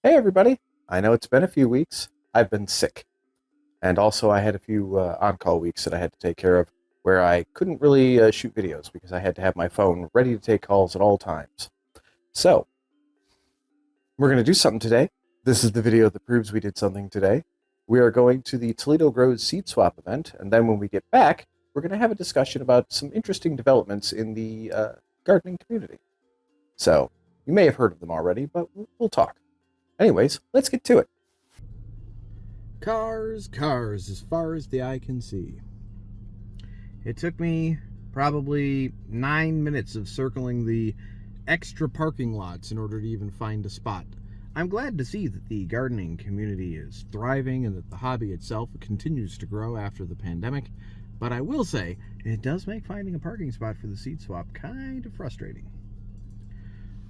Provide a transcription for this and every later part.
Hey everybody! I know it's been a few weeks. I've been sick. And also I had a few on-call weeks that I had to take care of where I couldn't really shoot videos because I had to have my phone ready to take calls at all times. So, we're going to do something today. This is the video that proves we did something today. We are going to the Toledo Grows Seed Swap event, and then when we get back, we're going to have a discussion about some interesting developments in the gardening community. So, you may have heard of them already, but we'll talk. Anyways, let's get to it. Cars, cars, as far as the eye can see. It took me probably 9 minutes of circling the extra parking lots in order to even find a spot. I'm glad to see that the gardening community is thriving and that the hobby itself continues to grow after the pandemic, but I will say it does make finding a parking spot for the seed swap kind of frustrating.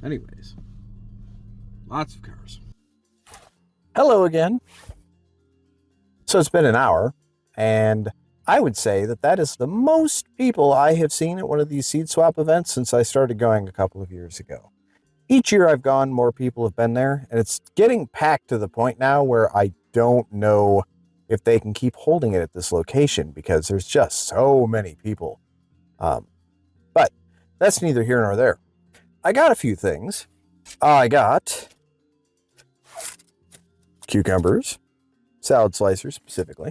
Anyways, lots of cars. Hello again. So it's been an hour, and I would say that that is the most people I have seen at one of these seed swap events since I started going a couple of years ago. Each year I've gone, more people have been there, and it's getting packed to the point now where I don't know if they can keep holding it at this location because there's just so many people. But that's neither here nor there. I got a few things. I got cucumbers, salad slicers specifically,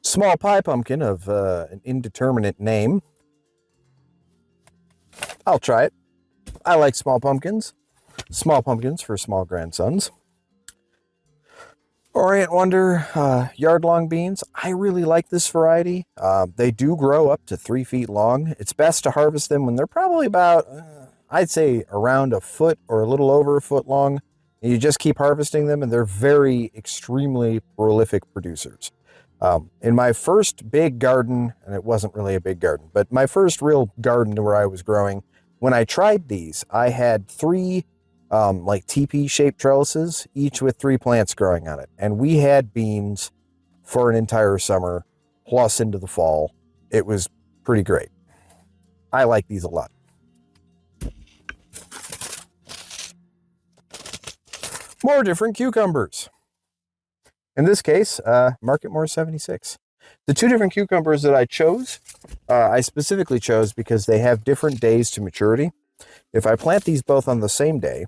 small pie pumpkin of an indeterminate name. I'll try it. I like small pumpkins for small grandsons. Orient Wonder yard-long beans. I really like this variety. They do grow up to 3 feet long. It's best to harvest them when they're probably about I'd say around a foot or a little over a foot long. And you just keep harvesting them, and they're very extremely prolific producers. In my first big garden, and it wasn't really a big garden, but my first real garden where I was growing, when I tried these, I had 3 like teepee-shaped trellises, each with 3 plants growing on it. And we had beans for an entire summer, plus into the fall. It was pretty great. I like these a lot. More different cucumbers. In this case, Marketmore 76. The 2 different cucumbers that I chose, I specifically chose because they have different days to maturity. If I plant these both on the same day,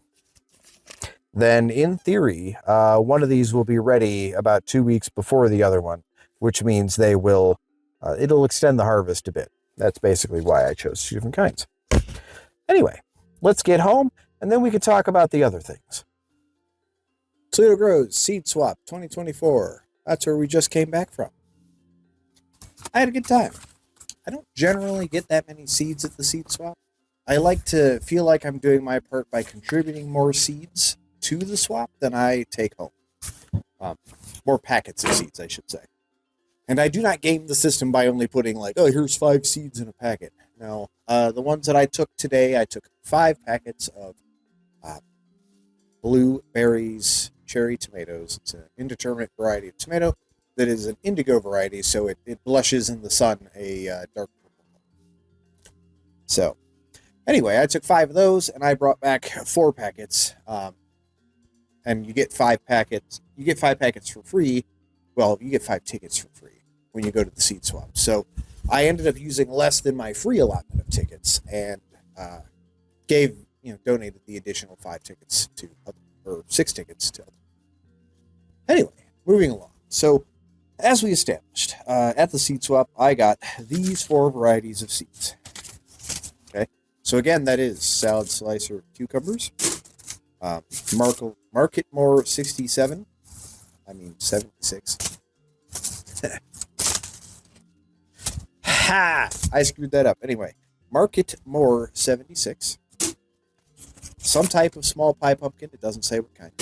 then in theory, one of these will be ready about 2 weeks before the other one, which means they will, it'll extend the harvest a bit. That's basically why I chose 2 different kinds. Anyway, let's get home, and then we can talk about the other things. Toledo Grows Seed Swap 2024. That's where we just came back from. I had a good time. I don't generally get that many seeds at the seed swap. I like to feel like I'm doing my part by contributing more seeds to the swap than I take home. More packets of seeds, I should say. And I do not game the system by only putting like, oh, here's 5 seeds in a packet. No, the ones that I took today, I took 5 packets of blueberries, cherry tomatoes. It's an indeterminate variety of tomato that is an indigo variety, so it blushes in the sun a dark purple. So, anyway, I took 5 of those, and I brought back 4 packets. And you get 5 packets. You get 5 packets for free. Well, you get 5 tickets for free when you go to the seed swap. So, I ended up using less than my free allotment of tickets, and donated the additional 5 tickets to, or 6 tickets to. Anyway, moving along. So, as we established, at the seed swap, I got these 4 varieties of seeds. Okay, so again, that is salad slicer cucumbers, Marketmore 76. Ha! I screwed that up. Anyway, Marketmore 76. Some type of small pie pumpkin. It doesn't say what kind.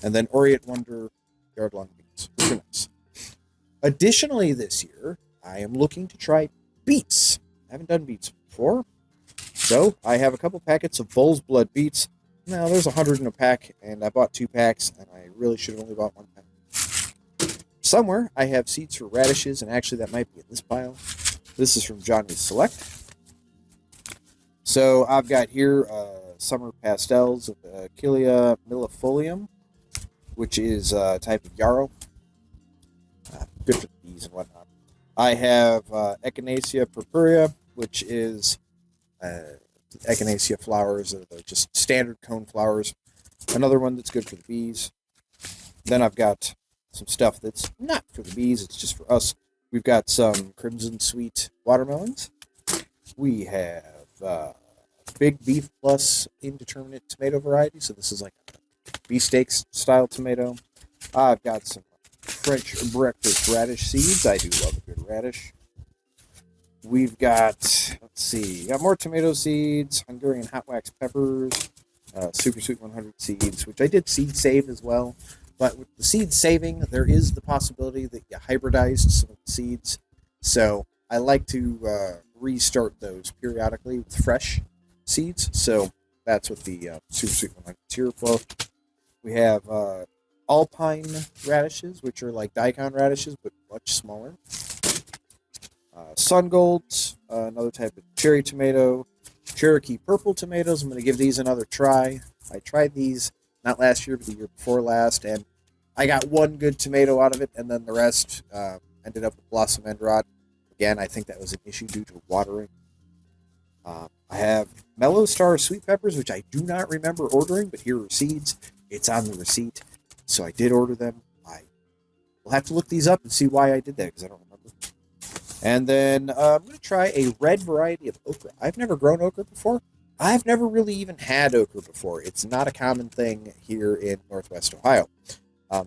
And then Orient Wonder yard-long beans. Very nice. Additionally, this year, I am looking to try beets. I haven't done beets before. So, I have a couple packets of bull's blood beets. Now, there's 100 in a pack, and I bought 2 packs, and I really should have only bought 1 pack. Somewhere, I have seeds for radishes, and actually that might be in this pile. This is from Johnny's Select. So I've got here summer pastels of Achillea millefolium, which is a type of yarrow. Good for the bees and whatnot. I have Echinacea purpurea, which is Echinacea flowers that are just standard cone flowers. Another one that's good for the bees. Then I've got some stuff that's not for the bees, it's just for us. We've got some Crimson Sweet watermelons. We have Big Beef Plus indeterminate tomato variety. So this is like a beefsteak style tomato. I've got some French breakfast radish seeds. I do love a good radish. We've got, let's see, got more tomato seeds, Hungarian hot wax peppers, Super Sweet 100 seeds, which I did seed save as well. But with the seed saving, there is the possibility that you hybridized some of the seeds. So I like to restart those periodically with fresh seeds. So that's what the Super Sweet 100 is here for. We have alpine radishes, which are like daikon radishes, but much smaller. Sun golds, another type of cherry tomato. Cherokee purple tomatoes. I'm going to give these another try. I tried these not last year, but the year before last, and I got one good tomato out of it, and then the rest ended up with blossom end rot. Again, I think that was an issue due to watering. I have Mellow Star sweet peppers, which I do not remember ordering, but here are seeds. It's on the receipt, so I did order them. I will have to look these up and see why I did that, because I don't remember. And then I'm going to try a red variety of okra. I've never grown okra before. I've never really even had okra before. It's not a common thing here in Northwest Ohio.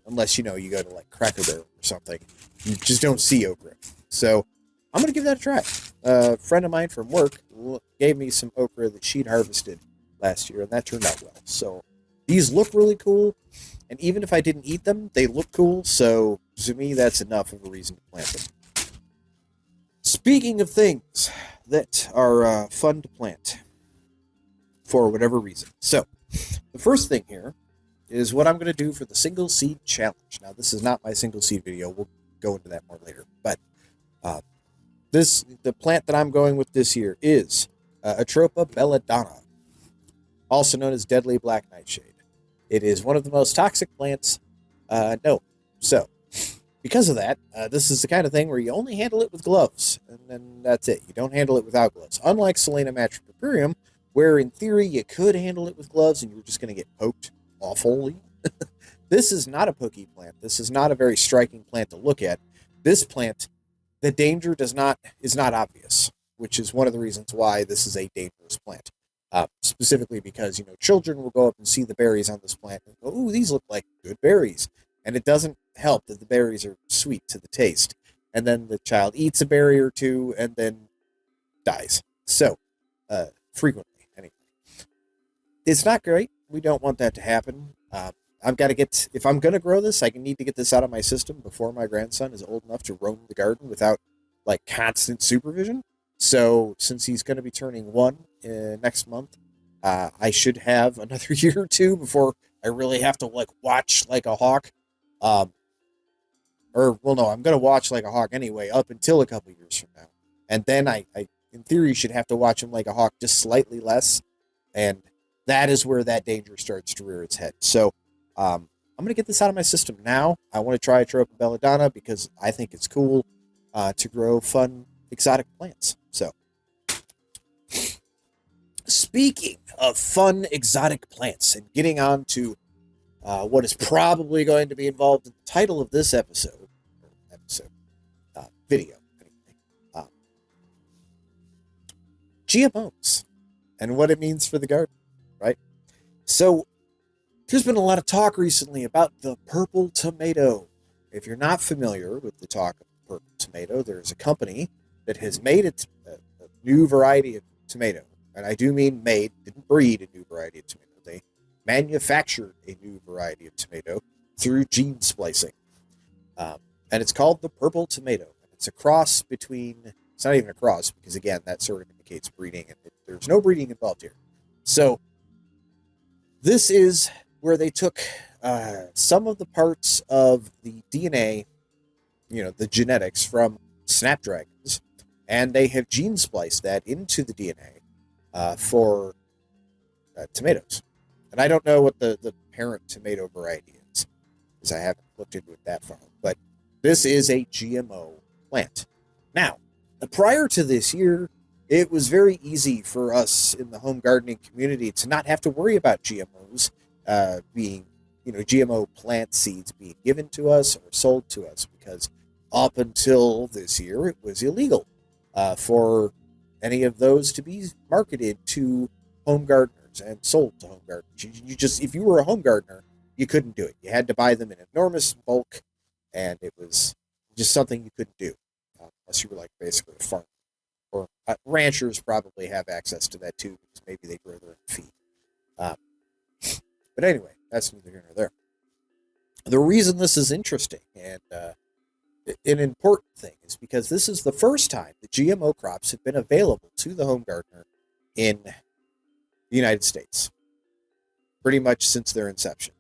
Unless, you go to like Cracker Barrel or something. You just don't see okra. So I'm going to give that a try. A friend of mine from work gave me some okra that she'd harvested last year, and that turned out well. So these look really cool. And even if I didn't eat them, they look cool. So to me, that's enough of a reason to plant them. Speaking of things that are fun to plant for whatever reason. So, the first thing here is what I'm going to do for the single seed challenge. Now, this is not my single seed video. We'll go into that more later. But the plant that I'm going with this year is Atropa belladonna, also known as deadly black nightshade. It is one of the most toxic plants known. So, because of that, this is the kind of thing where you only handle it with gloves, and then that's it. You don't handle it without gloves. Unlike Selena matripurpureum, where in theory you could handle it with gloves and you're just going to get poked awfully. This is not a pokey plant. This is not a very striking plant to look at. This plant, the danger is not obvious, which is one of the reasons why this is a dangerous plant. Specifically because, children will go up and see the berries on this plant and go, ooh, these look like good berries. And it doesn't help that the berries are sweet to the taste. And then the child eats a berry or two and then dies. So, frequently, anyway. It's not great. We don't want that to happen. I've got to if I'm going to grow this, I need to get this out of my system before my grandson is old enough to roam the garden without, constant supervision. So, since he's going to be turning 1 next month, I should have another year or two before I really have to, watch like a hawk. I'm going to watch like a hawk anyway, up until a couple years from now. And then I in theory, should have to watch him like a hawk, just slightly less. And that is where that danger starts to rear its head. So, I'm going to get this out of my system now. I want to try Atropa belladonna because I think it's cool to grow fun, exotic plants. So, speaking of fun, exotic plants and getting on to what is probably going to be involved in the title of this video. Anyway. GMOs and what it means for the garden, right? So there's been a lot of talk recently about the purple tomato. If you're not familiar with the talk of the purple tomato, there's a company that has made a new variety of tomato. And I do mean made, didn't breed a new variety of tomato. They manufactured a new variety of tomato through gene splicing. And it's called the purple tomato. It's a cross between, it's not even a cross, because again, that sort of indicates breeding, and there's no breeding involved here. So, this is where they took some of the parts of the DNA, the genetics from snapdragons, and they have gene spliced that into the DNA for tomatoes. And I don't know what the parent tomato variety is, because I haven't looked into it that far. But this is a GMO plant. Now, prior to this year, it was very easy for us in the home gardening community to not have to worry about GMOs being, GMO plant seeds being given to us or sold to us, because up until this year, it was illegal for any of those to be marketed to home gardeners and sold to home gardeners. You just, if you were a home gardener, you couldn't do it. You had to buy them in enormous bulk, and it was just something you couldn't do unless you were like basically a farmer. Or ranchers probably have access to that too, because maybe they grow their own feed. But anyway, that's neither here nor there. The reason this is interesting and an important thing is because this is the first time that GMO crops have been available to the home gardener in the United States, pretty much since their inception.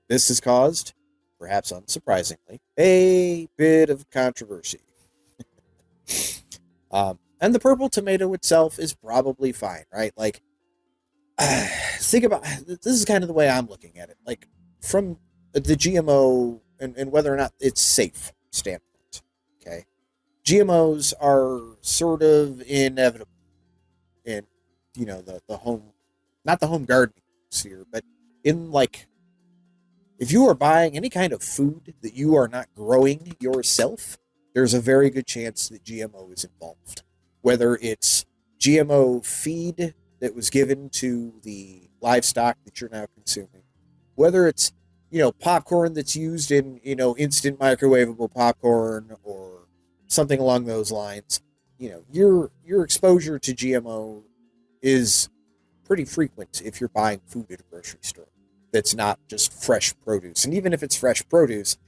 This has caused, perhaps unsurprisingly, a bit of controversy. And the purple tomato itself is probably fine, right? Like, think about, this is kind of the way I'm looking at it. Like, from the GMO and whether or not it's safe standpoint, okay? GMOs are sort of inevitable in, the home, not the home gardening sphere, but in, like, if you are buying any kind of food that you are not growing yourself, there's a very good chance that GMO is involved. Whether it's GMO feed that was given to the livestock that you're now consuming, whether it's, popcorn that's used in, instant microwavable popcorn or something along those lines, your exposure to GMO is pretty frequent if you're buying food at a grocery store that's not just fresh produce. And even if it's fresh produce,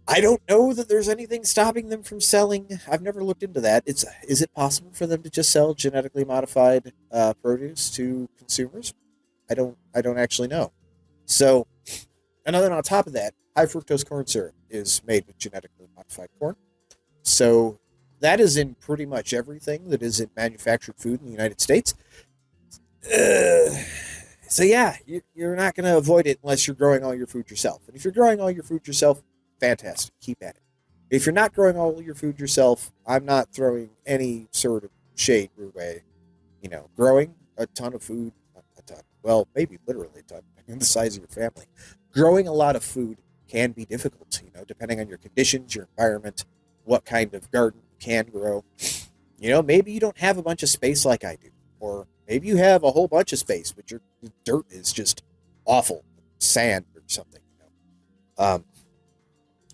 I don't know that there's anything stopping them from selling. I've never looked into that. Is it possible for them to just sell genetically modified produce to consumers? I don't actually know. So, and then on top of that, high fructose corn syrup is made with genetically modified corn. So that is in pretty much everything that is in manufactured food in the United States. So yeah, you're not going to avoid it unless you're growing all your food yourself. And if you're growing all your food yourself, fantastic. Keep at it. If you're not growing all your food yourself, I'm not throwing any sort of shade your way. Growing a ton of food, not a ton, well, maybe literally a ton, depending on the size of your family. Growing a lot of food can be difficult, depending on your conditions, your environment, what kind of garden you can grow. Maybe you don't have a bunch of space like I do, or maybe you have a whole bunch of space, but your dirt is just awful, sand or something.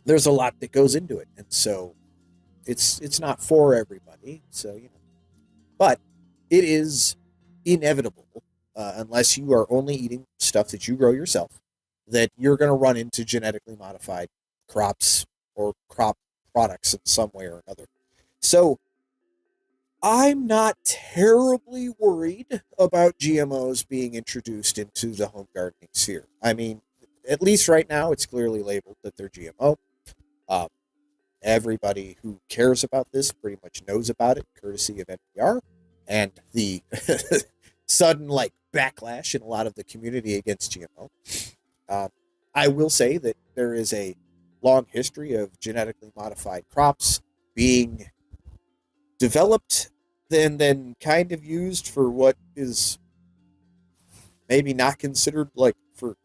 There's a lot that goes into it, and so it's not for everybody. So but it is inevitable unless you are only eating stuff that you grow yourself, that you're going to run into genetically modified crops or crop products in some way or another. So I'm not terribly worried about GMOs being introduced into the home gardening sphere. I mean, at least right now, it's clearly labeled that they're GMO. Everybody who cares about this pretty much knows about it, courtesy of NPR, and the sudden backlash in a lot of the community against GMO. I will say that there is a long history of genetically modified crops being developed and then kind of used for what is maybe not considered for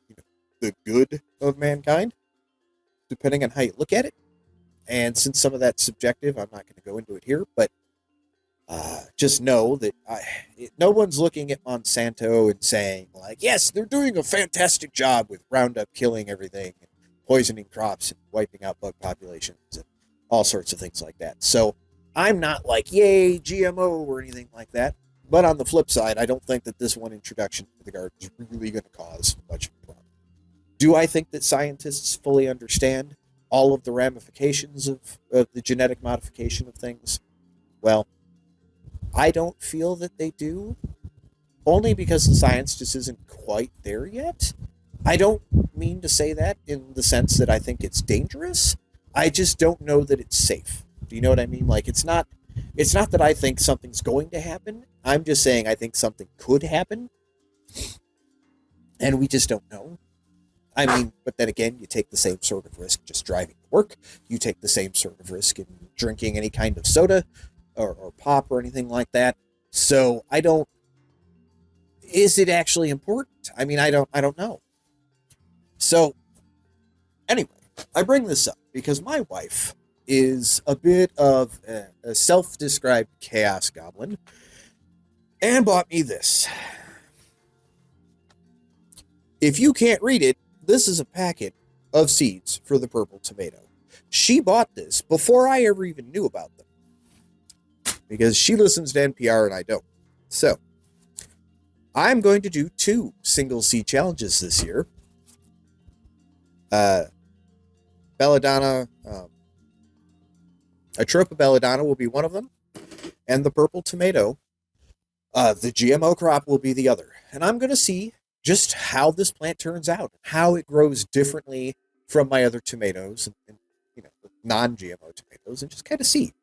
the good of mankind, depending on how you look at it. And since some of that's subjective, I'm not going to go into it here, but just know that no one's looking at Monsanto and saying yes, they're doing a fantastic job with Roundup killing everything and poisoning crops and wiping out bug populations and all sorts of things like that. So I'm not yay, GMO or anything like that. But on the flip side, I don't think that this one introduction to the garden is really going to cause much of a problem. Do I think that scientists fully understand all of the ramifications of the genetic modification of things? Well, I don't feel that they do, only because the science just isn't quite there yet. I don't mean to say that in the sense that I think it's dangerous. I just don't know that it's safe. Do you know what I mean? It's not It's not that I think something's going to happen. I'm just saying I think something could happen. And we just don't know. I mean, but then again, you take the same sort of risk just driving to work. You take the same sort of risk in drinking any kind of soda or pop or anything like that. So I don't, is it actually important? I mean, I don't know. So anyway, I bring this up because my wife is a bit of a self-described chaos goblin and bought me this. If you can't read it, this is a packet of seeds for the purple tomato. She bought this before I ever even knew about them because she listens to NPR and I don't. So I'm going to do 2 single seed challenges this year. Belladonna, Atropa belladonna will be one of them, and the purple tomato, the GMO crop, will be the other. And I'm going to see just how this plant turns out, how it grows differently from my other tomatoes and non-GMO tomatoes, and just kind of see.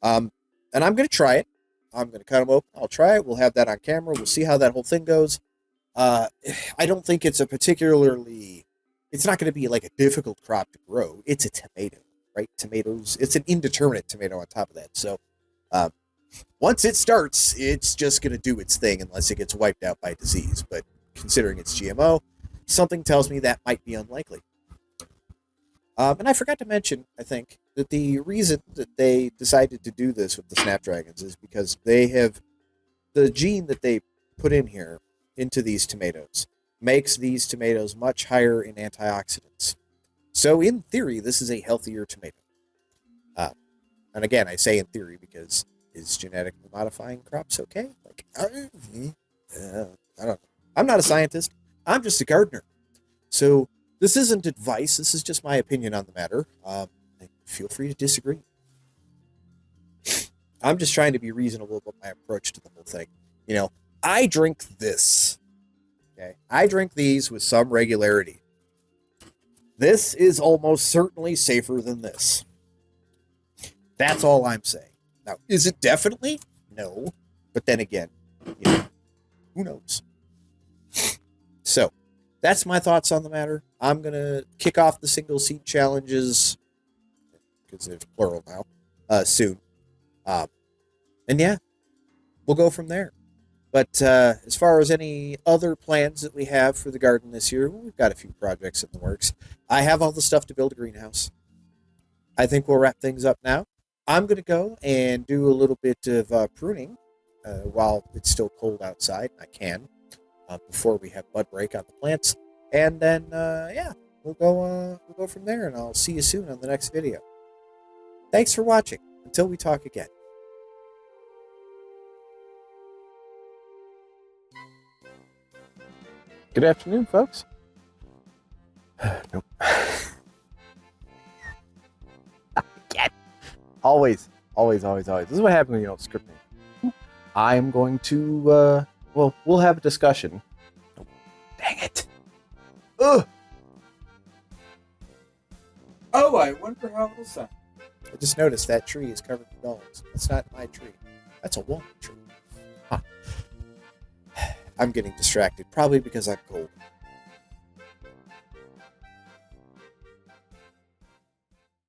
And I'm going to try it. I'm going to cut them open. I'll try it. We'll have that on camera. We'll see how that whole thing goes. I don't think it's it's not going to be like a difficult crop to grow. It's a tomato, right? Tomatoes, it's an indeterminate tomato on top of that. So once it starts, it's just going to do its thing unless it gets wiped out by disease. But considering it's GMO, something tells me that might be unlikely. And I forgot to mention, I think, that the reason that they decided to do this with the snapdragons is because they have the gene that they put in here into these tomatoes makes these tomatoes much higher in antioxidants. So in theory, this is a healthier tomato. And again, I say in theory because is genetically modifying crops okay? Like, I don't know. I'm not a scientist. I'm just a gardener. So this isn't advice. This is just my opinion on the matter. Feel free to disagree. I'm just trying to be reasonable about my approach to the whole thing. I drink this. Okay, I drink these with some regularity. This is almost certainly safer than this. That's all I'm saying. Now, is it definitely? No. But then again, who knows? So, that's my thoughts on the matter. I'm going to kick off the single seed challenges, because they're plural now, soon. And yeah, we'll go from there. But as far as any other plans that we have for the garden this year, we've got a few projects in the works. I have all the stuff to build a greenhouse. I think we'll wrap things up now. I'm going to go and do a little bit of pruning while it's still cold outside. I can before we have bud break on the plants, and then we'll go from there. And I'll see you soon on the next video. Thanks for watching. Until we talk again. Good afternoon, folks. Nope. Again. Always. This is what happens when you don't script me. I'm going to, we'll have a discussion. Oh, dang it. Ugh. Oh, I wonder how it'll sound. I just noticed that tree is covered in dogs. That's not my tree. That's a walnut tree. Huh. I'm getting distracted, probably because I'm cold.